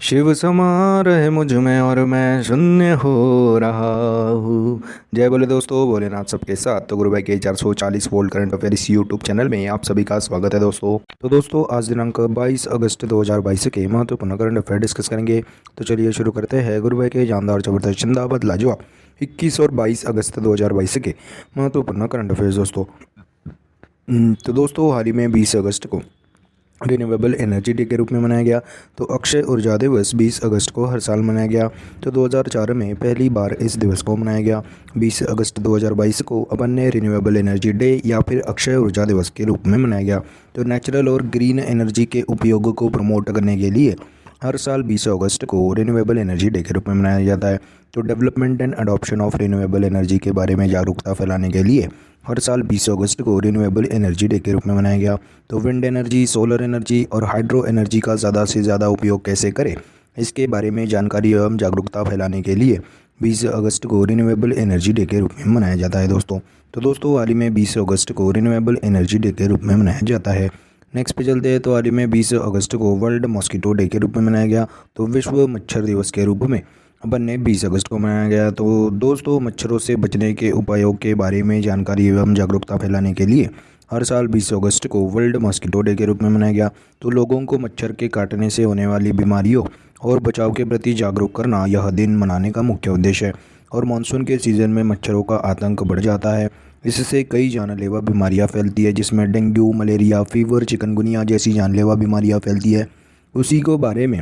शिव समा रहे मुझ में और मैं शून्य हो रहा हूँ। जय बोले दोस्तों, भोलेनाथ सबके साथ। तो गुरु भाई के 440 वोल्ट करंट अफेयर इस यूट्यूब चैनल में आप सभी का स्वागत है दोस्तों। तो दोस्तों आज दिनांक 22 अगस्त 2022 के महत्वपूर्ण करंट अफेयर डिस्कस करेंगे। तो चलिए शुरू करते हैं गुरु भाई के जानदार जबरदस्त जिंदाबाद लाजवाब 21 और 22 अगस्त 2022 के महत्वपूर्ण करंट अफेयर्स दोस्तों। तो दोस्तों हाल ही में 20 अगस्त को रिन्यूएबल एनर्जी डे के रूप में मनाया गया। तो अक्षय ऊर्जा दिवस 20 अगस्त को हर साल मनाया गया। तो 2004 में पहली बार इस दिवस को मनाया गया। 20 अगस्त 2022 को अपन ने रिन्यूएबल एनर्जी डे या फिर अक्षय ऊर्जा दिवस के रूप में मनाया गया। तो नेचुरल और ग्रीन एनर्जी के उपयोग को प्रमोट करने के लिए हर साल 20 अगस्त को रिन्यूएबल एनर्जी डे के रूप में मनाया जाता है। तो development and adoption of renewable energy के बारे में जागरूकता फैलाने के लिए हर साल 20 अगस्त को रिन्यूएबल एनर्जी डे के रूप में मनाया गया। तो विंड एनर्जी, सोलर एनर्जी और हाइड्रो एनर्जी का ज़्यादा से ज़्यादा उपयोग कैसे करें, इसके बारे में जानकारी एवं जागरूकता फैलाने के लिए 20 अगस्त को रिन्यूएबल एनर्जी डे के रूप में मनाया जाता है दोस्तों। तो दोस्तों हाल ही में 20 अगस्त को रिन्यूएबल एनर्जी डे के रूप में मनाया जाता है। नेक्स्ट पे चलते हैं। तो हाल ही में 20 अगस्त को वर्ल्ड मॉस्किटो डे के रूप में मनाया गया। तो विश्व मच्छर दिवस के रूप में अपन ने 20 अगस्त को मनाया गया। तो दोस्तों मच्छरों से बचने के उपायों के बारे में जानकारी एवं जागरूकता फैलाने के लिए हर साल 20 अगस्त को वर्ल्ड मॉस्किटो डे के रूप में मनाया गया। तो लोगों को मच्छर के काटने से होने वाली बीमारियों और बचाव के प्रति जागरूक करना यह दिन मनाने का मुख्य उद्देश्य है। और मानसून के सीज़न में मच्छरों का आतंक बढ़ जाता है। इससे कई जानलेवा बीमारियां फैलती है, जिसमें डेंगू, मलेरिया, फीवर, चिकनगुनिया जैसी जानलेवा बीमारियां फैलती है। उसी को बारे में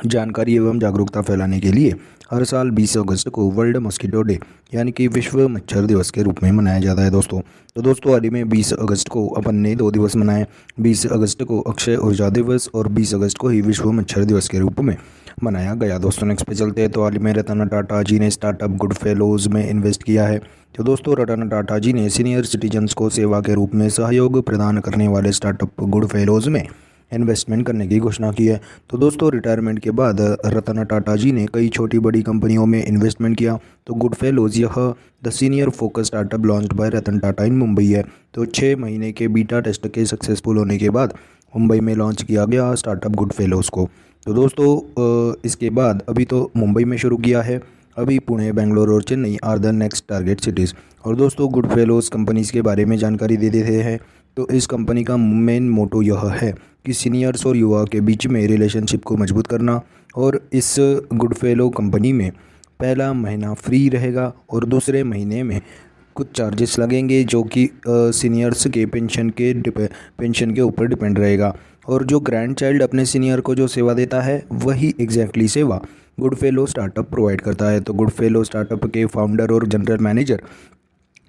जानकारी एवं जागरूकता फैलाने के लिए हर साल 20 अगस्त को वर्ल्ड मॉस्किटो डे यानी कि विश्व मच्छर दिवस के रूप में मनाया जाता है दोस्तों। तो दोस्तों हाल ही में 20 अगस्त को अपन ने 2 दिवस मनाए। 20 अगस्त को अक्षय ऊर्जा दिवस और 20 अगस्त को ही विश्व मच्छर दिवस के रूप में मनाया गया दोस्तों। नेक्स्ट पे चलते हैं। तो हाल ही में रतन टाटा जी ने स्टार्टअप गुड फेलोज में इन्वेस्ट किया है। तो दोस्तों रतन टाटा जी ने सीनियर सिटीजन्स को सेवा के रूप में सहयोग प्रदान करने वाले स्टार्टअप गुड फेलोज में इन्वेस्टमेंट करने की घोषणा की है। तो दोस्तों रिटायरमेंट के बाद रतन टाटा जी ने कई छोटी बड़ी कंपनियों में इन्वेस्टमेंट किया। तो गुड फेलोज यह the senior focus startup launched by Ratan Tata in Mumbai है। तो 6 महीने के बीटा टेस्ट के सक्सेसफुल होने के बाद मुंबई में लॉन्च किया गया स्टार्टअप गुड फेलोज को। तो दोस्तों इसके बाद अभी तो मुंबई में शुरू किया है, अभी पुणे, बेंगलोर और Chennai are the next target cities. और दोस्तों गुड फेलोज कंपनीज़ के बारे में जानकारी दे देते हैं। तो इस कंपनी का मेन मोटो यह है कि सीनियर्स और युवा के बीच में रिलेशनशिप को मजबूत करना। और इस गुड फेलो कंपनी में पहला महीना फ्री रहेगा और दूसरे महीने में कुछ चार्जेस लगेंगे, जो कि सीनियर्स के पेंशन के ऊपर डिपेंड रहेगा। और जो ग्रैंड चाइल्ड अपने सीनियर को जो सेवा देता है वही एग्जैक्टली सेवा गुड फेलो स्टार्टअप प्रोवाइड करता है। तो गुड फेलो स्टार्टअप के फाउंडर और जनरल मैनेजर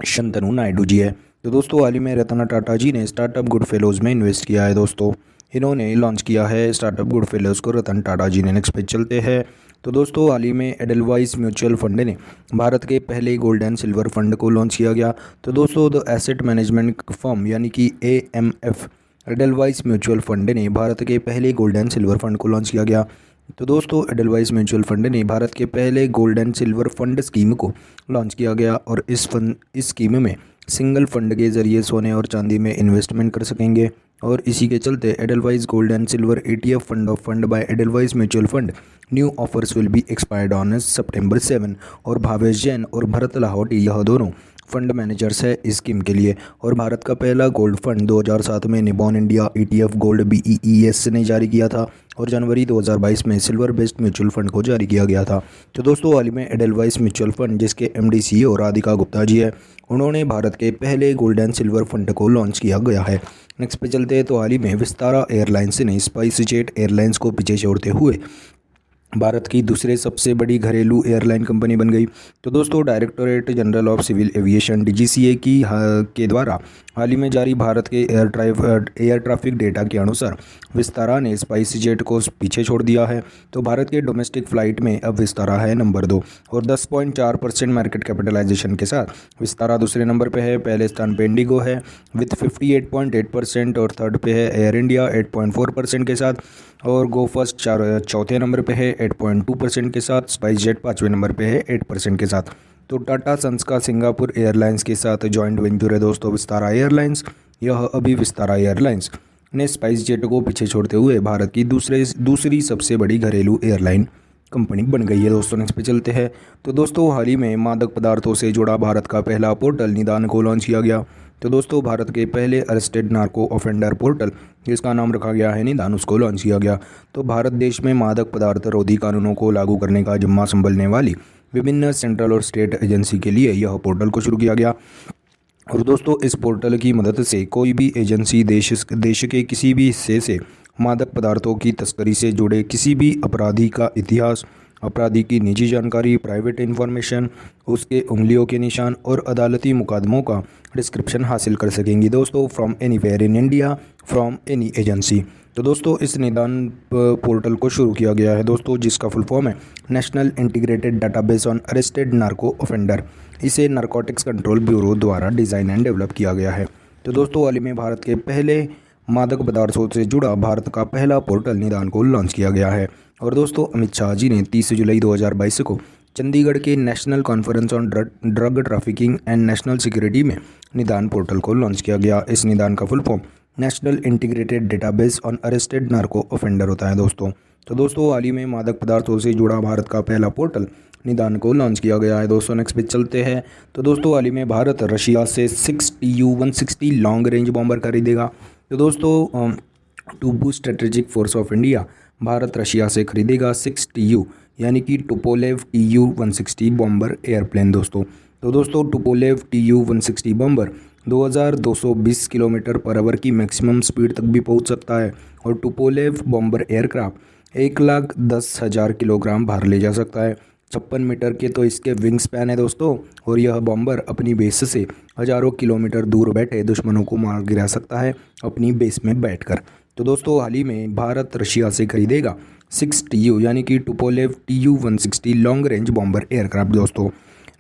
शंतनु नायडू जी है। तो दोस्तों हाल ही में रतन टाटा जी ने स्टार्टअप गुड फेलोज में इन्वेस्ट किया है दोस्तों। इन्होंने लॉन्च किया है स्टार्टअप गुड फेलोज को रतन टाटा जी ने। नेक्स्ट पे चलते हैं। तो दोस्तों हाल ही में एडलवाइस म्यूचुअल फंड ने भारत के पहले गोल्ड एंड सिल्वर फंड को लॉन्च किया गया। तो दोस्तों द एसेट मैनेजमेंट फर्म यानी कि AMF एडलवाइस म्यूचुअल फंड ने भारत के पहले गोल्ड एंड सिल्वर फंड को लॉन्च किया गया। तो दोस्तों एडलवाइस म्यूचुअल फंड ने भारत के पहले gold and silver fund scheme को लॉन्च किया गया। और इस स्कीम में सिंगल फंड के जरिए सोने और चांदी में इन्वेस्टमेंट कर सकेंगे। और इसी के चलते Edelweiss gold and silver ETF fund of fund by Edelweiss mutual fund new offers will be expired on September 7। और भावेश जैन और भरत लाहौटी यह दोनों फंड मैनेजर्स है इस स्कीम के लिए। और भारत का पहला गोल्ड फंड 2007 में निबॉन इंडिया ETF गोल्ड BEES ने जारी किया था। और जनवरी 2022 में सिल्वर बेस्ड म्यूचुअल फंड को जारी किया गया था। तो दोस्तों हाल ही में एडलवाइस म्यूचुअल फंड जिसके MD CEO राधिका गुप्ता जी है, उन्होंने भारत के पहले गोल्ड एंड सिल्वर फंड को लॉन्च किया गया है। नेक्स्ट पे चलते हैं। तो हाल ही में विस्तारा एयरलाइंस ने स्पाइस जेट एयरलाइंस को पीछे छोड़ते हुए भारत की दूसरे सबसे बड़ी घरेलू एयरलाइन कंपनी बन गई। तो दोस्तों directorate general of civil aviation DGCA के द्वारा हाल ही में जारी भारत के एयर ट्रैफिक डेटा के अनुसार विस्तारा ने स्पाइस जेट को पीछे छोड़ दिया है। तो भारत के डोमेस्टिक फ़्लाइट में अब विस्तारा है नंबर 2 और 10.4% मार्केट कैपिटलाइजेशन के साथ विस्तारा दूसरे नंबर पे है। पहले स्थान पे इंडिगो है विथ 58.8% और थर्ड पे है एयर इंडिया 8.4% के साथ। और गो फर्स्ट चौथे नंबर पे है 8.2% के साथ। स्पाइस जेट 5वें नंबर पे है 8% के साथ। तो टाटा सन्स का सिंगापुर एयरलाइंस के साथ जॉइंट वेंचर है दोस्तों विस्तारा एयरलाइंस। यह अभी विस्तारा एयरलाइंस ने स्पाइस जेट को पीछे छोड़ते हुए भारत की दूसरी सबसे बड़ी घरेलू एयरलाइन कंपनी बन गई है। दोस्तों नेक्स्ट पे चलते हैं। तो दोस्तों हाल ही में मादक पदार्थों से जुड़ा भारत का पहला पोर्टल निदान को लॉन्च किया गया। तो दोस्तों भारत के पहले अरेस्टेड नार्को ऑफेंडर पोर्टल, जिसका नाम रखा गया है निदान, उसको लॉन्च किया गया। तो भारत देश में मादक पदार्थ रोधी कानूनों को लागू करने का जिम्मा संभालने वाली विभिन्न सेंट्रल और स्टेट एजेंसी के लिए यह पोर्टल को शुरू किया गया। और दोस्तों इस पोर्टल की मदद से कोई भी एजेंसी देश के किसी भी हिस्से से मादक पदार्थों की तस्करी से जुड़े किसी भी अपराधी का इतिहास, अपराधी की निजी जानकारी, प्राइवेट इन्फॉर्मेशन, उसके उंगलियों के निशान और अदालती मुकदमों का डिस्क्रिप्शन हासिल कर सकेंगी दोस्तों, from anywhere in India, from any agency. तो दोस्तों इस निदान पोर्टल को शुरू किया गया है दोस्तों, जिसका फुल फॉर्म है national integrated database on arrested narco offender. इसे नारकोटिक्स कंट्रोल ब्यूरो द्वारा डिज़ाइन एंड डेवलप किया गया है। तो दोस्तों हाल ही में भारत के पहले मादक पदार्थों से जुड़ा भारत का पहला पोर्टल निदान को लॉन्च किया गया है। और दोस्तों अमित शाह जी ने 30 जुलाई 2022 को चंडीगढ़ के national conference on drug trafficking and national security में निदान पोर्टल को लॉन्च किया गया। इस निदान का full form national integrated database on arrested narco offender होता है दोस्तों। तो दोस्तों हाल ही में मादक पदार्थों से जुड़ा भारत का पहला पोर्टल निदान को लॉन्च किया गया है दोस्तों। नेक्स्ट पे चलते हैं। तो दोस्तों हाल ही में भारत रशिया से 6 Tu-160 लॉन्ग रेंज बॉम्बर खरीदेगा। तो दोस्तों to boost strategic force of India, Bharat Russia से खरीदेगा 6 Tu यानी कि टुपोलेव Tu-160 बॉम्बर एयरप्लेन दोस्तों। तो दोस्तों Tupolev Tu-160 bomber 2220 kilometre per hour की मैक्सिमम स्पीड तक भी पहुंच सकता है। और टुपोलेव बॉम्बर एयरक्राफ्ट 1,10,000 किलोग्राम भार ले जा सकता है। 56 मीटर के तो इसके विंग स्पैन है दोस्तों। और यह बॉम्बर अपनी बेस से हज़ारों किलोमीटर दूर बैठे दुश्मनों को मार गिरा सकता है अपनी बेस में बैठकर। तो दोस्तों हाल ही में भारत रशिया से खरीदेगा 6 Tu यानी कि Tupolev Tu-160 long range bomber aircraft दोस्तों।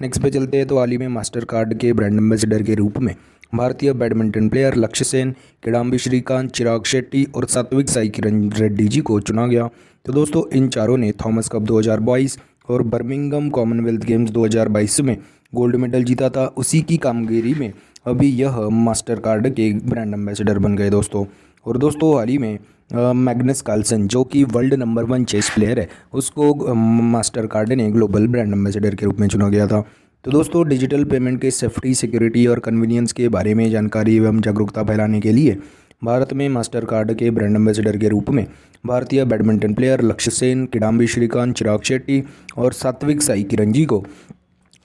नेक्स्ट पे चलते हैं। तो हाल ही में मास्टर कार्ड के ब्रांड एम्बेसडर के रूप में भारतीय बैडमिंटन प्लेयर लक्ष्य सेन, किडाम्बी श्रीकांत, चिराग शेट्टी और सात्विक साईकिरण रेड्डी जी को चुना गया। तो दोस्तों इन चारों ने थॉमस कप 2022 और बर्मिंघम कॉमनवेल्थ गेम्स 2022 में गोल्ड मेडल जीता था। उसी की कामगिरी में अभी यह मास्टर कार्ड के ब्रांड एम्बेसडर बन गए दोस्तों। और दोस्तों हाल ही में मैग्नस कार्लसन, जो कि वर्ल्ड नंबर 1 चेस प्लेयर है, उसको मास्टर कार्ड ने ग्लोबल ब्रांड एम्बेसडर के रूप में चुना गया था। तो दोस्तों डिजिटल पेमेंट के सेफ्टी, सिक्योरिटी और कन्वीनियंस के बारे में जानकारी एवं जागरूकता फैलाने के लिए भारत में मास्टर कार्ड के ब्रांड एम्बेसडर के रूप में भारतीय बैडमिंटन प्लेयर लक्ष्य सेन, किडाम्बी श्रीकांत, चिराग शेट्टी और सात्विक साईकिरण जी को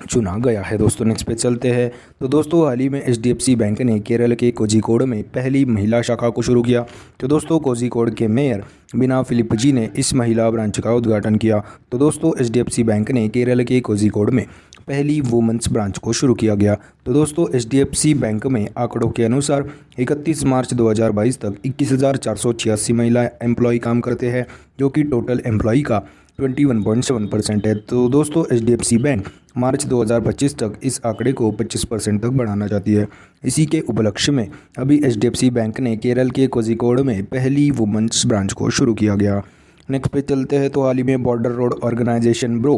चुना गया है दोस्तों। नेक्स्ट पे चलते हैं। तो दोस्तों हाल ही में HDFC बैंक ने केरल के कोझिकोड में पहली महिला शाखा को शुरू किया। तो दोस्तों कोझिकोड के मेयर बीना फिलिप जी ने इस महिला ब्रांच का उद्घाटन किया। तो दोस्तों HDFC बैंक ने केरल के कोझिकोड में पहली वुमेंस ब्रांच को शुरू किया गया। तो दोस्तों HDFC बैंक में आंकड़ों के अनुसार 31 मार्च 2022 तक 21,486 महिला एम्प्लॉय काम करते हैं, जो कि टोटल एम्प्लॉय का 21.7% है। तो दोस्तों HDFC बैंक मार्च 2025 तक इस आंकड़े को 25% तक बढ़ाना चाहती है। इसी के उपलक्ष्य में अभी HDFC बैंक ने केरल के कोझिकोड में पहली वुमेंस ब्रांच को शुरू किया गया। नेक्स्ट पे चलते हैं। तो हाल ही में border road organisation BRO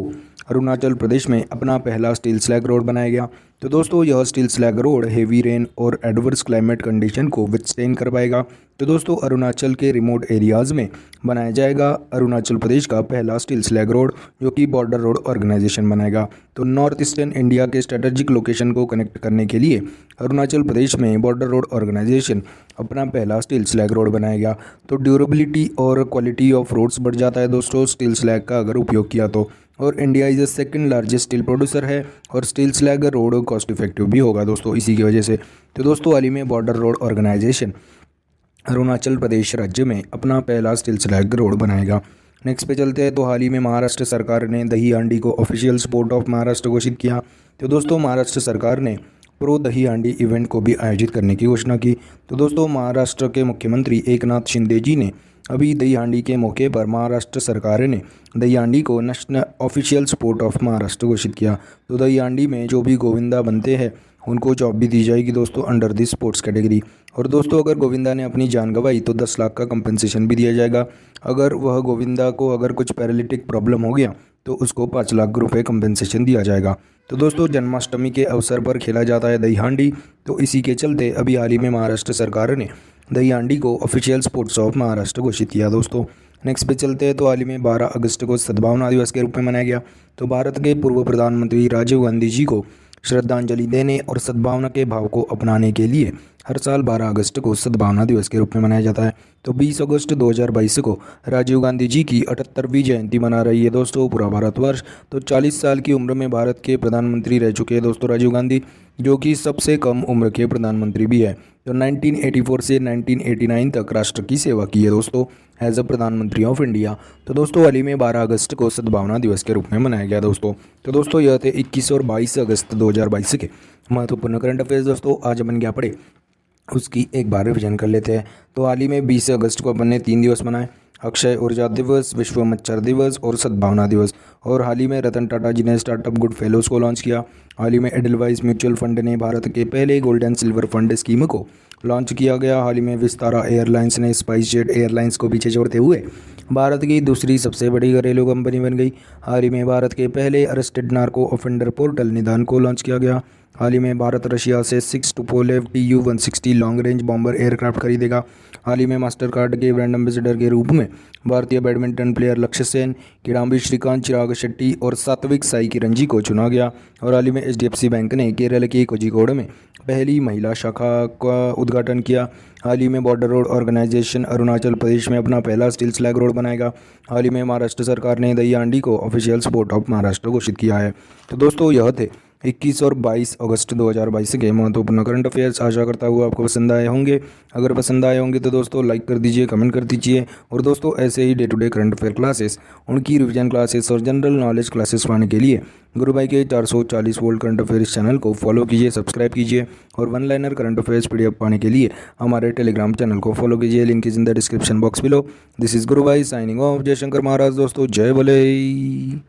Arunachal Pradesh में अपना पहला स्टील स्लैग रोड बनाया गया। तो दोस्तों यह steel slag road heavy rain और एडवर्स क्लाइमेट कंडीशन को विथस्टैंड कर पाएगा। तो दोस्तों अरुणाचल के रिमोट एरियाज़ में बनाया जाएगा अरुणाचल प्रदेश का पहला स्टील स्लैग रोड, जो कि बॉर्डर रोड ऑर्गेनाइजेशन बनाएगा। तो नॉर्थ ईस्टर्न इंडिया के स्ट्रेटेजिक लोकेशन को कनेक्ट करने के लिए अरुणाचल प्रदेश में बॉर्डर रोड ऑर्गेनाइजेशन अपना पहला स्टील स्लैग रोड बनाएगा। तो ड्यूरेबिलिटी और क्वालिटी ऑफ रोड्स बढ़ जाता है दोस्तों स्टील स्लैग का अगर उपयोग किया तो। और India is the second largest steel producer है और steel slag road cost effective भी होगा दोस्तों इसी की वजह से। तो दोस्तों हाल ही में border road organisation Arunachal Pradesh राज्य में अपना पहला स्टील स्लैग रोड बनाएगा। नेक्स्ट पे चलते हैं। तो हाल ही में महाराष्ट्र सरकार ने दही हांडी को ऑफिशियल स्पोर्ट ऑफ महाराष्ट्र घोषित किया। तो दोस्तों महाराष्ट्र सरकार ने प्रो दही हांडी इवेंट को भी आयोजित करने की घोषणा की। तो दोस्तों महाराष्ट्र के मुख्यमंत्री एकनाथ शिंदे जी ने अभी दही हांडी के मौके पर महाराष्ट्र सरकार ने दही हांडी को national official sport of Maharashtra घोषित किया। तो दही हांडी में जो भी गोविंदा बनते हैं उनको जॉब भी दी जाएगी दोस्तों अंडर दी स्पोर्ट्स कैटेगरी। और दोस्तों अगर गोविंदा ने अपनी जान गंवाई तो 10 लाख का कंपनसेशन भी दिया जाएगा। अगर वह गोविंदा को अगर कुछ पैरालिटिक प्रॉब्लम हो गया तो उसको 5 लाख रुपये कंपनसेशन दिया जाएगा। तो दोस्तों जन्माष्टमी के अवसर पर खेला जाता है दही हांडी। तो इसी के चलते अभी हाल ही में महाराष्ट्र सरकार ने दहीहांडी को ऑफिशियल स्पोर्ट्स ऑफ महाराष्ट्र घोषित किया दोस्तों। नेक्स्ट पे चलते हैं। तो हाल ही में 12 अगस्त को सद्भावना दिवस के रूप में मनाया गया। तो भारत के पूर्व प्रधानमंत्री राजीव गांधी जी को श्रद्धांजलि देने और सद्भावना के भाव को अपनाने के लिए हर साल 12 अगस्त को सद्भावना दिवस के रूप में मनाया जाता है। तो 20 अगस्त 2022 को राजीव गांधी जी की 78वीं जयंती मना रही है दोस्तों पूरा भारतवर्ष। तो 40 साल की उम्र में भारत के प्रधानमंत्री रह चुके हैं दोस्तों राजीव गांधी, जो कि सबसे कम उम्र के प्रधानमंत्री भी है। तो 1984 से 1989 तक राष्ट्र की सेवा की है दोस्तों एज अ प्रधानमंत्री ऑफ इंडिया। तो दोस्तों हाल ही में 12 अगस्त को सद्भावना दिवस के रूप में मनाया गया दोस्तों। तो दोस्तों यह थे 21 और 22 अगस्त 2022 के महत्वपूर्ण करंट अफेयर्स दोस्तों। आज अपन क्या पढ़े उसकी एक बार रिविजन कर लेते हैं। तो हाल ही में 20 अगस्त को अपन ने 3 दिवस मनाए, अक्षय ऊर्जा दिवस, विश्व मच्छर दिवस और सद्भावना दिवस। और हाल ही में रतन टाटा जी ने स्टार्टअप गुड फेलोज़ को लॉन्च किया। हाल ही में एडलवाइस म्यूचुअल फंड ने भारत के पहले gold and silver fund scheme को लॉन्च किया गया। हाल ही में विस्तारा एयरलाइंस ने स्पाइस जेट एयरलाइंस को पीछे छोड़ते हुए भारत की दूसरी सबसे बड़ी घरेलू कंपनी बन गई। हाल ही में भारत के पहले अरेस्टेड नार्को ऑफेंडर पोर्टल निदान को लॉन्च किया गया। हाल ही में भारत रशिया से 6 Tupolev Tu-160 long range bomber aircraft खरीदेगा। हाल ही में मास्टर कार्ड के ब्रांड एम्बेसडर के रूप में भारतीय बैडमिंटन प्लेयर लक्ष्य सेन, किडांबी श्रीकांत, चिराग शेट्टी और सात्विक साईकिरंजी को चुना गया। और हाल ही में HDFC बैंक ने केरल के कोझिकोड में पहली महिला शाखा का उद्घाटन किया। हाल ही में border road organisation Arunachal Pradesh में अपना पहला स्टील स्लैग रोड बनाएगा। हाल ही में महाराष्ट्र सरकार ने दहीहांडी को ऑफिशियल स्पोर्ट ऑफ महाराष्ट्र घोषित किया है। तो दोस्तों यह थे 21 और 22 अगस्त 2022 के महत्वपूर्ण करंट अफेयर्स। आशा करता हूँ आपको पसंद आए होंगे। अगर पसंद आए होंगे तो दोस्तों लाइक कर दीजिए, कमेंट कर दीजिए। और दोस्तों ऐसे ही day to day current affair classes, उनकी रिवीजन क्लासेस और जनरल नॉलेज क्लासेस पाने के लिए गुरु भाई के 440 वोल्ट करंट अफेयर्स चैनल को फॉलो कीजिए, सब्सक्राइब कीजिए। और one liner current affairs PDF पाने के लिए हमारे टेलीग्राम चैनल को फॉलो कीजिए। Link is in the description box below. This is Guru Bhai signing off. जय शंकर महाराज दोस्तों, जय भोले।